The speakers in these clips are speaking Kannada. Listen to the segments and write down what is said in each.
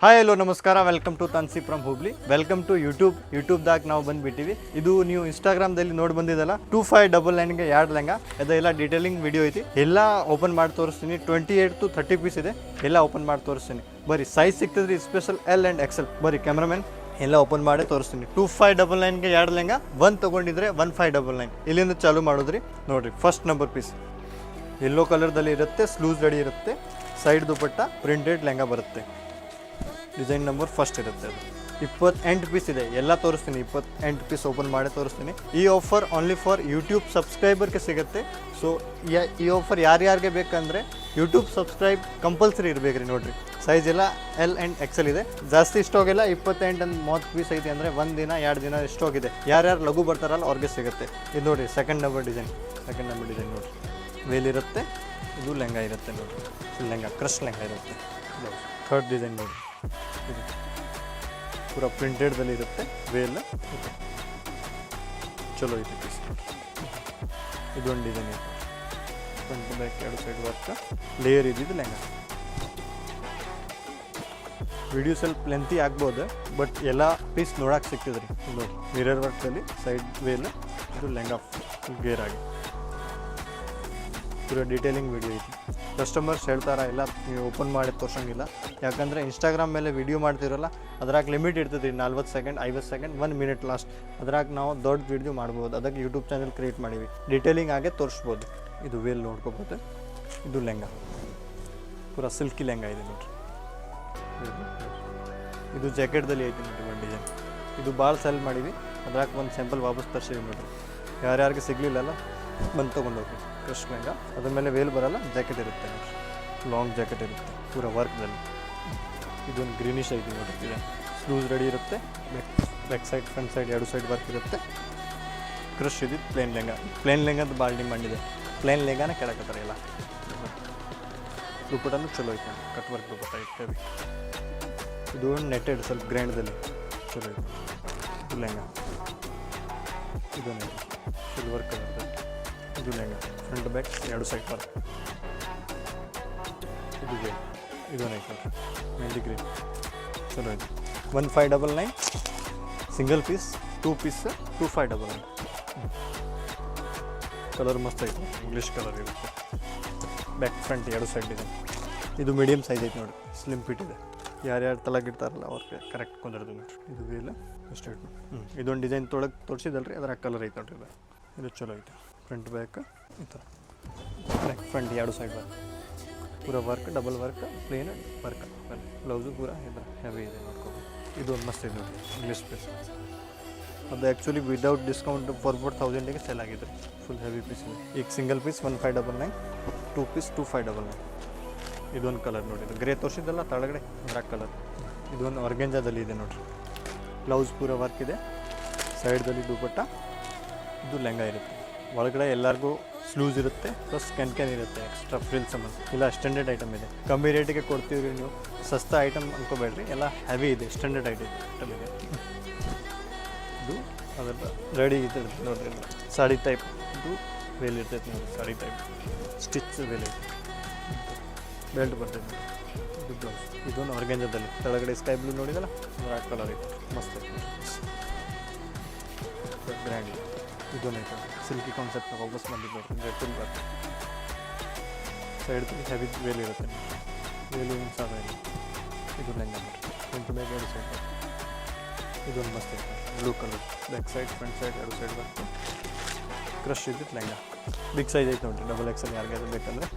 ಹಾಯ್ ಹಲೋ ನಮಸ್ಕಾರ, ವೆಲ್ಕಮ್ ಟು ತಾನ್ಸಿ ಫ್ರಮ್ ಹುಬ್ಳಿ. ವೆಲ್ಕಮ್ ಟು ಯೂಟ್ಯೂಬ್ದಾಗ ನಾವು ಬಂದುಬಿಟ್ಟಿವಿ. ಇದು ನೀವು ಇನ್ಸ್ಟಾಗ್ರಾಮ್ದಲ್ಲಿ ನೋಡಿ ಬಂದಿದ್ದಲ್ಲ 2599ಗೆ ಎರಡು ಲೆಹಂಗಾ ಅದೆಲ್ಲ ಡೀಟೇಲಿಂಗ್ ವಿಡಿಯೋ ಐತಿ. ಎಲ್ಲ ಓಪನ್ ಮಾಡಿ ತೋರಿಸ್ತೀನಿ. 28 to 30 ಪೀಸ್ ಇದೆ. ಎಲ್ಲ ಓಪನ್ ಮಾಡಿ ತೋರಿಸ್ತೀನಿ. ಬರೀ ಸೈಜ್ ಸಿಗ್ತದ್ರಿ, ಸ್ಪೆಷಲ್ ಎಲ್ ಆ್ಯಂಡ್ ಎಕ್ಸೆಲ್. ಬರೀ ಕ್ಯಾಮ್ರಾಮನ್ ಎಲ್ಲ ಓಪನ್ ಮಾಡಿ ತೋರಿಸ್ತೀನಿ. 2599ಗೆ ಎರಡು ಲೆಹಂಗಾ, ಒಂದು ತೊಗೊಂಡಿದ್ರೆ 1599. ಇಲ್ಲಿಂದ ಚಾಲೂ ಮಾಡೋದ್ರಿ. ನೋಡಿರಿ, ಫಸ್ಟ್ ನಂಬರ್ ಪೀಸ್ ಯೆಲ್ಲೋ ಕಲರ್ದಲ್ಲಿ ಇರುತ್ತೆ, ಸ್ಲೂಸ್ ರೆಡಿ ಇರುತ್ತೆ, ಸೈಡ್ ದುಪಟ್ಟ ಪ್ರಿಂಟೆಡ್ ಲೆಹಂಗಾ ಬರುತ್ತೆ. ಡಿಸೈನ್ ನಂಬರ್ ಫಸ್ಟ್ ಇರುತ್ತೆ. ಅದು 28 ಪೀಸ್ ಇದೆ. ಎಲ್ಲ ತೋರಿಸ್ತೀನಿ. 28 ಪೀಸ್ ಓಪನ್ ಮಾಡಿ ತೋರಿಸ್ತೀನಿ. ಈ ಆಫರ್ ಓನ್ಲಿ ಫಾರ್ ಯೂಟ್ಯೂಬ್ ಸಬ್ಸ್ಕ್ರೈಬರ್ಗೆ ಸಿಗುತ್ತೆ. ಸೊ ಈ ಆಫರ್ ಯಾರ್ಯಾರಿಗೆ ಬೇಕಂದರೆ ಯೂಟ್ಯೂಬ್ ಸಬ್ಸ್ಕ್ರೈಬ್ ಕಂಪಲ್ಸರಿ ಇರಬೇಕು ರೀ. ನೋಡಿರಿ, ಸೈಜ್ ಎಲ್ಲ ಎಲ್ ಆ್ಯಂಡ್ ಎಕ್ಸೆಲ್ ಇದೆ. ಜಾಸ್ತಿ ಸ್ಟಾಕ್ ಇಲ್ಲ. 28 30 ಪೀಸ್ ಐತಿ ಅಂದರೆ ಒಂದು ದಿನ 2 ದಿನ ಸ್ಟಾಕ್ ಇದೆ. ಯಾರ್ಯಾರು ಲಘು ಬರ್ತಾರಲ್ಲ ಅವ್ರಿಗೆ ಸಿಗುತ್ತೆ. ಇದು ನೋಡಿ, ಸೆಕೆಂಡ್ ನಂಬರ್ ಡಿಸೈನ್ ನೋಡಿರಿ, ವೇಲ್ ಇರುತ್ತೆ. ಇದು ಲೆಹಂಗಾ ಇರುತ್ತೆ. ನೋಡಿರಿ, ಲೆಹಂಗಾ ಕ್ರಶ್ ಲೆಹಂಗಾ ಇರುತ್ತೆ. ಥರ್ಡ್ ಡಿಸೈನ್ ನೋಡಿ, ಇದು ಪೂರ ಪ್ರಿಂಟೆಡ್ದಲ್ಲಿ ಇರುತ್ತೆ. ವೇಲ್ ಚಲೋ ಐತಿ ಪೀಸ್. ಇದೊಂದು ಡಿಸೈನ್ ಇದೆ. ಫ್ರಂಟ್ ಬ್ಯಾಕ್ ಎರಡು ಸೈಡ್ ವರ್ಕ್ ಲೇಯರ್ ಇದ್ದಿದ್ದು ಲೆಹಂಗಾ. ವಿಡಿಯೋ ಸ್ವಲ್ಪ ಲೆಂತಿ ಆಗ್ಬೋದು, ಬಟ್ ಎಲ್ಲ ಪೀಸ್ ನೋಡೋಕೆ ಸಿಗ್ತದ್ರಿ. ನೋಡಿ, ಮಿರರ್ ವರ್ಕ್ದಲ್ಲಿ ಸೈಡ್ ವೇಲ್. ಇದು ಲೆಹಂಗಾ ಗೇರ್ ಆಗಿ ಪೂರ ಡೀಟೇಲಿಂಗ್ ವಿಡಿಯೋ ಐತಿ. ಕಸ್ಟಮರ್ಸ್ ಹೇಳ್ತಾರ ಇಲ್ಲ ನೀವು ಓಪನ್ ಮಾಡಿ ತೋರ್ಸೋಂಗಿಲ್ಲ, ಯಾಕಂದರೆ ಇನ್ಸ್ಟಾಗ್ರಾಮ್ ಮೇಲೆ ವಿಡಿಯೋ ಮಾಡ್ತಿರಲ್ಲ, ಅದ್ರಾಗ ಲಿಮಿಟ್ ಇರ್ತದೆ. 40 ಸೆಕೆಂಡ್ 50 ಸೆಕೆಂಡ್ 1 ಮಿನಿಟ್ ಲಾಸ್ಟ್. ಅದ್ರಾಗ ನಾವು ದೊಡ್ಡ ವಿಡಿಯೋ ಮಾಡ್ಬೋದು. ಅದಕ್ಕೆ ಯೂಟ್ಯೂಬ್ ಚಾನಲ್ ಕ್ರಿಯೇಟ್ ಮಾಡೀವಿ. ಡೀಟೇಲಿಂಗ್ ಆಗೇ ತೋರಿಸ್ಬೋದು. ಇದು ವೇಲ್ ನೋಡ್ಕೋಬೋದು. ಇದು ಲೆಹಂಗಾ ಪೂರ ಸಿಲ್ಕಿ ಲೆಹಂಗಾ ಇದೆ ನೋಡಿರಿ. ಇದು ಜಾಕೆಟ್ದಲ್ಲಿ ಐತಿ ನೋಡಿರಿ ಒಂದು ಡಿಸೈನ್. ಇದು ಭಾಳ ಸೆಲ್ ಮಾಡೀವಿ. ಅದ್ರಾಗ ಒಂದು ಸ್ಯಾಂಪಲ್ ವಾಪಸ್ ತರಿಸಿವಿ ನೋಡಿರಿ. ಯಾರ್ಯಾರಿಗೆ ಸಿಗಲಿಲ್ಲಲ್ಲ ಬಂದು ತೊಗೊಂಡೋಗಿ. ಕ್ರಶ್ ಲೆಹಂಗಾ, ಅದ್ರ ಮೇಲೆ ವೇಲ್ ಬರೋಲ್ಲ, ಜಾಕೆಟ್ ಇರುತ್ತೆ ನೋಡಿರಿ. ಲಾಂಗ್ ಜಾಕೆಟ್ ಇರುತ್ತೆ ಪೂರ ವರ್ಕ್ದಲ್ಲಿ. ಇದೊಂದು ಗ್ರೀನಿಶ್ ಐತಿ ನೋಡಿರಿ. ಇದೆ ಸ್ಲೂಸ್ ರೆಡಿ ಇರುತ್ತೆ. ಬ್ಯಾಕ್ ಸೈಡ್ ಫ್ರಂಟ್ ಸೈಡ್ ಎರಡು ಸೈಡ್ ವರ್ಕ್ ಇರುತ್ತೆ. ಕ್ರಶ್ ಇದ್ದಿದ್ದು ಪ್ಲೇನ್ ಲೆಹಂಗಾದ ಭಾಳ ಡಿಮಾಂಡ್ ಇದೆ. ಪ್ಲೇನ್ ಲೆಹಂಗಾನ ಕೆಳಕತ್ತಾರೆ ಎಲ್ಲ. ದುಪಟ್ಟನೂ ಚಲೋ ಐತೆ, ಕಟ್ ವರ್ಕ್ ದುಪಟ್ಟ ಐತೆ. ಇದು ನೆಟ್ಟೆಡ್ ಸ್ವಲ್ಪ ಗ್ರ್ಯಾಂಡ್ದಲ್ಲಿ ಚಲೋ ಐತೆ. ಇದು ಲೆಹಂಗಾ, ಇದೊಂದು ಸಿಲ್ವರ್ ಕಲರ್ದಲ್ಲಿ. ಇದು ಲೆಹಂಗಾ ಫ್ರಂಟ್ ಬ್ಯಾಕ್ ಎರಡು ಸೈಡ್ ವರ್ಕ್. ಇದು ವೇಲ್. ಇದೊಂದು ಐತೆ ಮೆಹಂದಿ ಗ್ರೀನ್ ಚಲೋ ಐತೆ. 1599 ಸಿಂಗಲ್ ಪೀಸ್. 2 ಪೀಸ್ 2599. ಕಲರ್ ಮಸ್ತ್ ಐತೆ, ಇಂಗ್ಲೀಷ್ ಕಲರ್ ಇರುತ್ತೆ. ಬ್ಯಾಕ್ ಫ್ರಂಟ್ ಎರಡು ಸೈಡ್ ಇದೆ. ಇದು ಮೀಡಿಯಮ್ ಸೈಜ್ ಐತೆ ನೋಡಿ, ಸ್ಲಿಮ್ ಫಿಟ್ ಇದೆ. ಯಾರ್ಯಾರು ತಲೆಗಿಡ್ತಾರಲ್ಲ ಅವ್ರಿಗೆ ಕರೆಕ್ಟ್ ಕುಂದಿರ್ದು ನೋಡಿರಿ. ಇದು ವೇಲ್ ಸ್ಟ್ರೈಟ್. ಇದೊಂದು ಡಿಸೈನ್ ತೊಳಗೆ ತೋರಿಸಿದಲ್ರಿ, ಅದ್ರಾಗ ಕಲರ್ ಐತೆ ನೋಡ್ರಿ. ಇದು ಚಲೋ ಐತೆ. ಫ್ರಂಟ್ ಬ್ಯಾಕ್ ಈ ಥರ. ಬ್ಯಾಕ್ ಫ್ರಂಟ್ ಎರಡು ಸೈಡ್ ವರ್ಕ್ ಪೂರ work, double work, plain work. Blouse ಪೂರ ಇದು ಹೆವಿ ಇದೆ ನೋಡ್ಕೋಬೋದು. ಇದು ಒಂದು ಮಸ್ತ್ ಇದೆ ನೋಡಿ, ಇಂಗ್ಲೀಷ್ ಪೀಸ್. ಅದು ಆ್ಯಕ್ಚುಲಿ ವಿದೌಟ್ ಡಿಸ್ಕೌಂಟ್ 4000ಗೆ ಸೇಲ್ ಆಗಿದೆ. ಫುಲ್ ಹೆವಿ ಪೀಸ್ ಇದೆ. ಈಗ ಸಿಂಗಲ್ ಪೀಸ್ 1599, 2 ಪೀಸ್ 2599. ಇದೊಂದು ಕಲರ್ ನೋಡಿ, ಇದು ಗ್ರೇ ತೋರಿಸಿದ್ದಲ್ಲ ತಳಗಡೆ, ಬ್ಲ್ಯಾಕ್ ಕಲರ್. ಇದೊಂದು ಆರ್ಗೆಂಜಾದಲ್ಲಿ ಇದೆ ನೋಡಿರಿ. ಬ್ಲೌಸ್ ಪೂರ ವರ್ಕ್ ಇದೆ. ಸೈಡ್ದಲ್ಲಿ ದುಪಟ್ಟ. ಇದು ಲೆಹಂಗಾ ಇರುತ್ತೆ. ಒಳಗಡೆ ಎಲ್ಲರಿಗೂ ಸ್ಲೂಸ್ ಇರುತ್ತೆ, ಪ್ಲಸ್ ಕ್ಯಾನ್ ಇರುತ್ತೆ. ಎಕ್ಸ್ಟ್ರಾ ಫ್ರಿಲ್ ಸಂಬಂಧ ಇಲ್ಲ. ಸ್ಟ್ಯಾಂಡರ್ಡ್ ಐಟಮ್ ಇದೆ. ಕಮ್ಮಿ ರೇಟಿಗೆ ಕೊಡ್ತೀವಿ. ನೀವು ಸಸ್ತಾ ಐಟಮ್ ಅನ್ಕೋಬೇಡ್ರಿ, ಎಲ್ಲ ಹೆವಿ ಇದೆ. ಸ್ಟ್ಯಾಂಡರ್ಡ್ ಐಟಮ್ ಇದೆ. ಇದು ಅದರ ರೆಡಿ ಇದೆ ನೋಡಿರಿ. ಸಾಡಿ ಟೈಪ್ ಇದು ವೇಲ್ ಇರ್ತೈತೆ ನೋಡಿ. ಸಾಡಿ ಟೈಪ್ ಸ್ಟಿಚ್ ವೇಲ್ ಐತೆ. ಬೆಲ್ಟ್ ಬರ್ತೈತೆ. ಇದು ಬ್ಲೌಸ್. ಇದೊಂದು ಆರ್ಗೆಂಜಾದಲ್ಲಿ ಕೆಳಗಡೆ ಸ್ಕೈ ಬ್ಲೂ ನೋಡಿದಲ್ಲ, ಬ್ಲ್ಯಾಕ್ ಕಲರ್ ಐತೆ. ಮಸ್ತ್ ಐತೆ. ಬ್ರ್ಯಾಂಡ್ ಇದೆ. ಇದೊಂದು ಐತೆ ಸಿಲ್ಕಿ ಕಾನ್ಸೆಪ್ಟ್ ವಾಪಸ್ ಬಂದಿದ್ದು ರೆಡ್ ಫುಲ್ ವರ್ಕ್. ಸೈಡ್ದಲ್ಲಿ ಹೆವಿ ವೇಲ್ ಇರುತ್ತೆ. ವೇಲು ಏನು ಸಾಧ ಇಲ್ಲ. ಇದು ಲೆಹಂಗಾ ನೋಡಿ, ಫ್ರಂಟ್ ಬ್ಯಾಕ್ ಎರಡು ಸೈಡ್ ವರ್ಕ್. ಇದೊಂದು ಮಸ್ತ್ ಐತೆ blue colour. Back side front side ಎರಡು ಸೈಡ್ ವರ್ಕ್. ಕ್ರಶ್ ಇದ್ದಿತ್ತು ಲೆಹಂಗಾ. ಬಿಗ್ ಸೈಜ್ ಐತೆ ನೋಡಿರಿ. ಡಬಲ್ ಎಕ್ಸೆಲ್ ಯಾರಿಗಾದ್ರು ಬೇಕಂದರೆ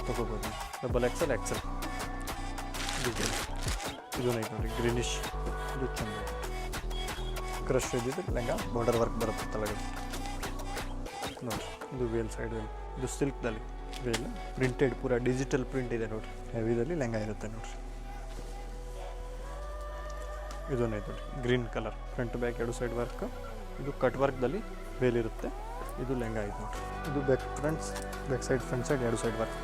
ತೊಗೋಬೋದು. ಡಬಲ್ ಎಕ್ಸೆಲ್ ಇದೊಂದು ಐತೆ ನೋಡಿರಿ, ಗ್ರೀನಿಶ್. ಇದು ಚಂದ ಕ್ರಶ್ ಇದ್ದಿದ್ದು ಲೆಹಂಗಾ. ಬಾರ್ಡರ್ ವರ್ಕ್ ಬರುತ್ತೆ ತಳಗಡೆ ನೋಡಿ. ಇದು ವೇಲ್ ಸೈಡ್ ವೇಲ್. ಇದು ಸಿಲ್ಕ್ದಲ್ಲಿ ವೇಲ್ ಪ್ರಿಂಟೆಡ್, ಪೂರ ಡಿಜಿಟಲ್ ಪ್ರಿಂಟ್ ಇದೆ ನೋಡಿರಿ. ಹೆವಿದಲ್ಲಿ ಲೆಹಂಗಾ ಇರುತ್ತೆ ನೋಡಿರಿ. ಇದೊಂದು ಐತೆ ನೋಡಿ, ಗ್ರೀನ್ ಕಲರ್. ಫ್ರಂಟ್ ಬ್ಯಾಕ್ ಎರಡು ಸೈಡ್ ವರ್ಕ್. ಇದು ಕಟ್ ವರ್ಕ್ದಲ್ಲಿ ವೇಲ್ ಇರುತ್ತೆ. ಇದು ಲೆಹಂಗಾ ಐತೆ ನೋಡಿರಿ. ಇದು ಬ್ಯಾಕ್ ಸೈಡ್ ಫ್ರಂಟ್ ಸೈಡ್ ಎರಡು ಸೈಡ್ ವರ್ಕ್.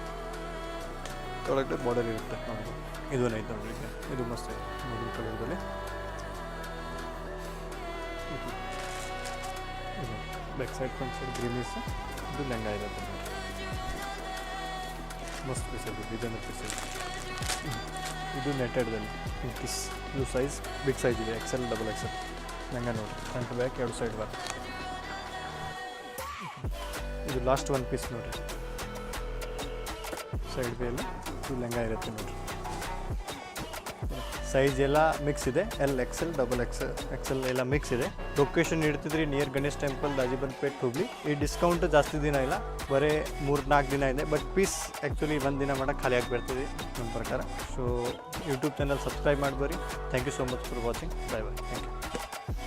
ಕೆಳಗಡೆ ಬಾರ್ಡರ್ ಇರುತ್ತೆ ನೋಡಿ. ಇದೊಂದು ಐತೆ ನೋಡಿ. ಇದು ಮಸ್ತ್ ಐತೆ ಗ್ರೀನ್ ಕಲರ್ದಲ್ಲಿ. Back side front side greenish. ಇದು ಲೆಹಂಗಾ ಇರುತ್ತೆ ನೋಡಿ. ಮಸ್ತ್ ಪೀಸ್ ಇದೆ. ಇದನ್ನು ಪೀಸ್ ಇದೆ. ಇದು ನೆಟೆಡ್ದಲ್ಲಿ ಪೀಸ್. ಇದು ಸೈಜ್ ಬಿಗ್ ಸೈಜ್ ಇದೆ, XL ಡಬಲ್ XL ಲೆಹಂಗಾ ನೋಡಿ. ಫ್ರಂಟ್ ಬ್ಯಾಕ್ ಎರಡು ಸೈಡ್ ಬರುತ್ತೆ. ಇದು ಲಾಸ್ಟ್ ಒನ್ ಪೀಸ್ ನೋಡಿರಿ, ಸೈಡ್ ಬಿ ಎಲ್ಲ ಇದು ಲೆಹಂಗಾ ಇರುತ್ತೆ ನೋಡಿರಿ. ಸೈಜ್ ಎಲ್ಲ ಮಿಕ್ಸ್ ಇದೆ, L XL ಡಬಲ್ XL ಎಲ್ಲ ಮಿಕ್ಸ್ ಇದೆ. ಲೊಕೇಶನ್ ಇಡ್ತಿದ್ರಿ ನಿಯರ್ ಗಣೇಶ್ ಟೆಂಪಲ್, ರಾಜೀಬನ್ಪೇಟ್, ಹುಬ್ಳಿ. ಈ ಡಿಸ್ಕೌಂಟ್ ಜಾಸ್ತಿ ದಿನ ಇಲ್ಲ, ಬರೀ 3-4 ದಿನ ಇದೆ. ಬಟ್ ಪೀಸ್ ಆ್ಯಕ್ಚುಲಿ 1 ದಿನ ಮಾಡೋಕ್ಕೆ ಖಾಲಿ ಆಗಿಬಿಡ್ತದೆ ನನ್ನ ಪ್ರಕಾರ. ಸೊ ಯೂಟ್ಯೂಬ್ ಚಾನಲ್ ಸಬ್ಸ್ಕ್ರೈಬ್ ಮಾಡ್ಬರಿ. Thank you so much for watching. Bye bye. Thank you.